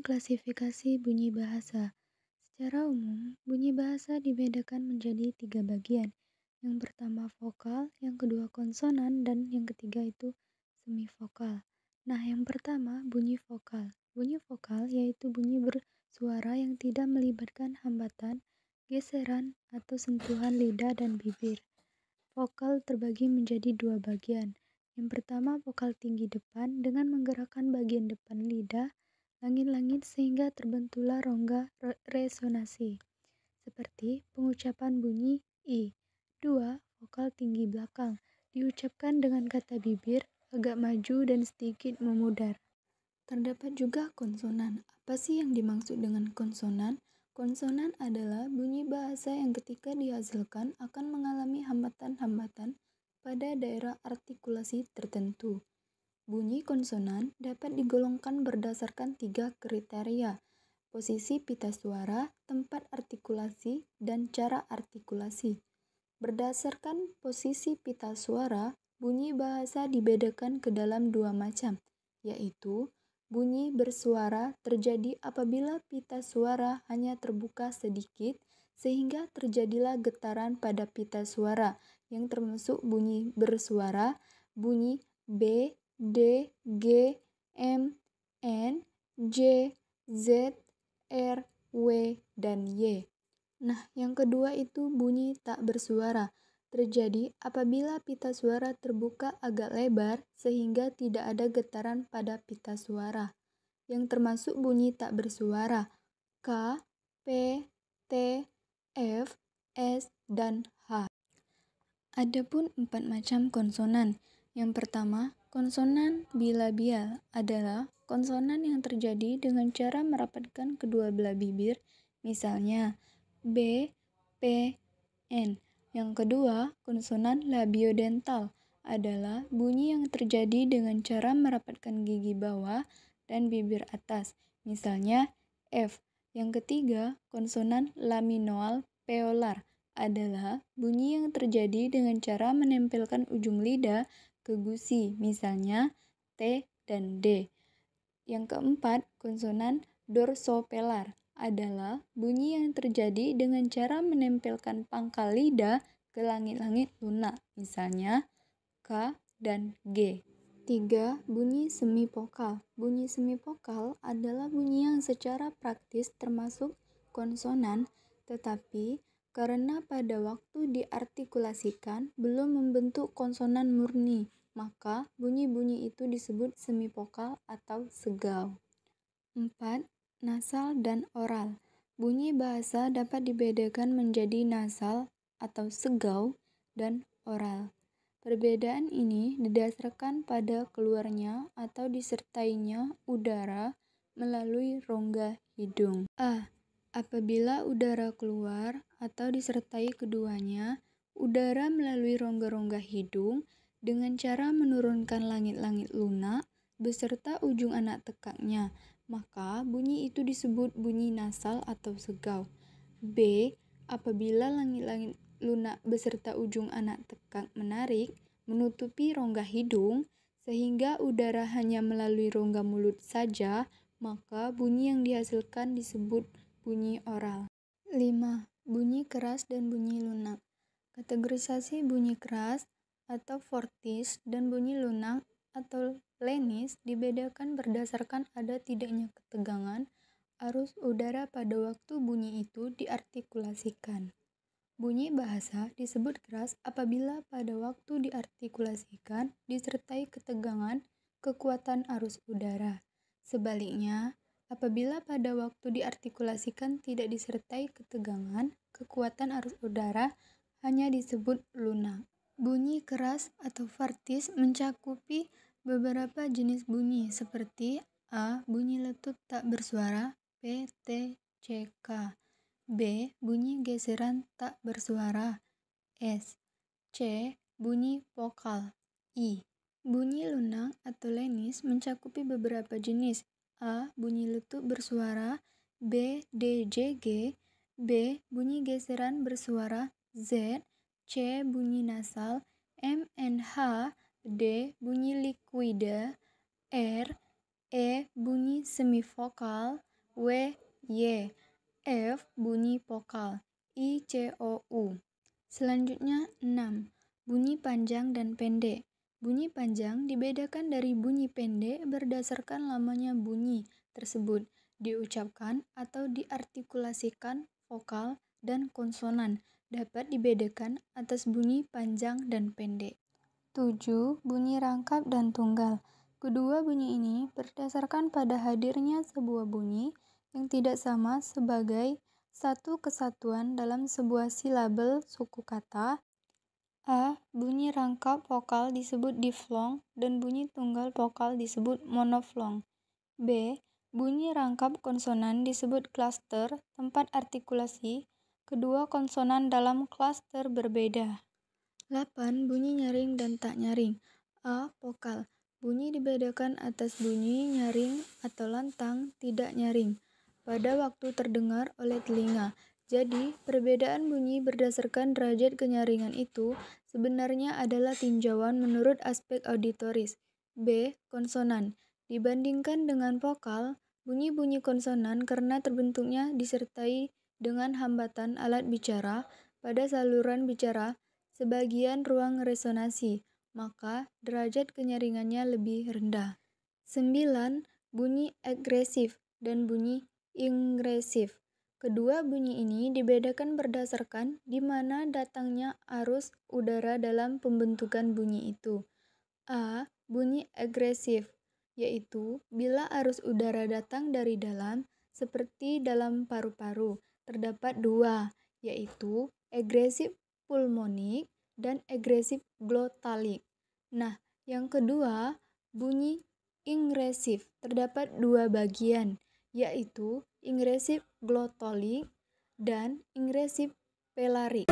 klasifikasi bunyi bahasa. Secara umum, bunyi bahasa dibedakan menjadi 3 bagian. Yang pertama vokal, yang kedua konsonan, dan yang ketiga itu semivokal. Nah, yang pertama bunyi vokal. Bunyi vokal yaitu bunyi bersuara yang tidak melibatkan hambatan, geseran, atau sentuhan lidah dan bibir. Vokal terbagi menjadi 2 bagian. Yang pertama vokal tinggi depan dengan menggerakkan bagian depan lidah, langit-langit sehingga terbentuklah rongga resonasi, seperti pengucapan bunyi I. 2. Vokal tinggi belakang, diucapkan dengan kata bibir, agak maju dan sedikit memudar. Terdapat juga konsonan. Apa sih yang dimaksud dengan konsonan? Konsonan adalah bunyi bahasa yang ketika dihasilkan akan mengalami hambatan-hambatan pada daerah artikulasi tertentu. Bunyi konsonan dapat digolongkan berdasarkan 3 kriteria: posisi pita suara, tempat artikulasi, dan cara artikulasi. Berdasarkan posisi pita suara, bunyi bahasa dibedakan ke dalam 2 macam, yaitu bunyi bersuara terjadi apabila pita suara hanya terbuka sedikit sehingga terjadilah getaran pada pita suara yang termasuk bunyi bersuara, bunyi B, D, G, M, N, J, Z, R, W, dan Y. Nah, yang kedua itu bunyi tak bersuara. Terjadi apabila pita suara terbuka agak lebar sehingga tidak ada getaran pada pita suara. Yang termasuk bunyi tak bersuara K, P, T, F, S, dan H. Adapun 4 macam konsonan. Yang pertama, konsonan bilabial adalah konsonan yang terjadi dengan cara merapatkan kedua belah bibir, misalnya B, P, N. Yang kedua, konsonan labiodental adalah bunyi yang terjadi dengan cara merapatkan gigi bawah dan bibir atas, misalnya F. Yang ketiga, konsonan laminoal peolar adalah bunyi yang terjadi dengan cara menempelkan ujung lidah ke gusi, misalnya T dan D. Yang keempat, konsonan dorsopelar adalah bunyi yang terjadi dengan cara menempelkan pangkal lidah ke langit-langit lunak, misalnya K dan G. 3. Bunyi semivokal. Bunyi semivokal adalah bunyi yang secara praktis termasuk konsonan, tetapi karena pada waktu diartikulasikan belum membentuk konsonan murni, maka bunyi-bunyi itu disebut semivokal atau segau. 4. Nasal dan oral. Bunyi bahasa dapat dibedakan menjadi nasal atau segau dan oral. Perbedaan ini didasarkan pada keluarnya atau disertainya udara melalui rongga hidung. A. Apabila udara keluar atau disertai keduanya, udara melalui rongga-rongga hidung dengan cara menurunkan langit-langit lunak beserta ujung anak tekaknya, maka bunyi itu disebut bunyi nasal atau segau. B. Apabila langit-langit lunak beserta ujung anak tekak menarik, menutupi rongga hidung, sehingga udara hanya melalui rongga mulut saja, maka bunyi yang dihasilkan disebut bunyi oral. 5. Bunyi keras dan bunyi lunak. Kategorisasi bunyi keras atau fortis dan bunyi lunak atau lenis dibedakan berdasarkan ada tidaknya ketegangan arus udara pada waktu bunyi itu diartikulasikan. Bunyi bahasa disebut keras apabila pada waktu diartikulasikan disertai ketegangan kekuatan arus udara. Sebaliknya, apabila pada waktu diartikulasikan tidak disertai ketegangan kekuatan arus udara, hanya disebut lunak. Bunyi keras atau fortis mencakupi beberapa jenis bunyi seperti A. Bunyi letup tak bersuara P, T, C, K. B. Bunyi geseran tak bersuara S. C. Bunyi vokal I. Bunyi lunak atau lenis mencakupi beberapa jenis A. Bunyi letup bersuara B, D, J, G. B. Bunyi geseran bersuara Z. C. Bunyi nasal M, N, H. D. Bunyi likuida R. E. Bunyi semivokal W, Y. F, bunyi vokal, I, C, O, U. Selanjutnya 6. Bunyi panjang dan pendek. Bunyi panjang dibedakan dari bunyi pendek berdasarkan lamanya bunyi tersebut diucapkan atau diartikulasikan vokal dan konsonan dapat dibedakan atas bunyi panjang dan pendek. 7. Bunyi rangkap dan tunggal. Kedua bunyi ini berdasarkan pada hadirnya sebuah bunyi yang tidak sama sebagai satu kesatuan dalam sebuah silabel suku kata. A. Bunyi rangkap vokal disebut diflong dan bunyi tunggal vokal disebut monoflong. B. Bunyi rangkap konsonan disebut klaster, tempat artikulasi kedua konsonan dalam klaster berbeda. 8. Bunyi nyaring dan tak nyaring. A. Vokal. Bunyi dibedakan atas bunyi nyaring atau lantang tidak nyaring pada waktu terdengar oleh telinga. Jadi, perbedaan bunyi berdasarkan derajat kenyaringan itu sebenarnya adalah tinjauan menurut aspek auditoris. B. Konsonan. Dibandingkan dengan vokal, bunyi-bunyi konsonan karena terbentuknya disertai dengan hambatan alat bicara pada saluran bicara sebagian ruang resonansi, maka derajat kenyaringannya lebih rendah. 9. Bunyi agresif dan bunyi ingresif. Kedua bunyi ini dibedakan berdasarkan di mana datangnya arus udara dalam pembentukan bunyi itu. A. Bunyi agresif, yaitu bila arus udara datang dari dalam, seperti dalam paru-paru. Terdapat dua, yaitu agresif pulmonik dan agresif glotalik. Nah, yang kedua, bunyi ingresif. Terdapat dua bagian, yaitu ingresif glotolik dan ingresif pelarik.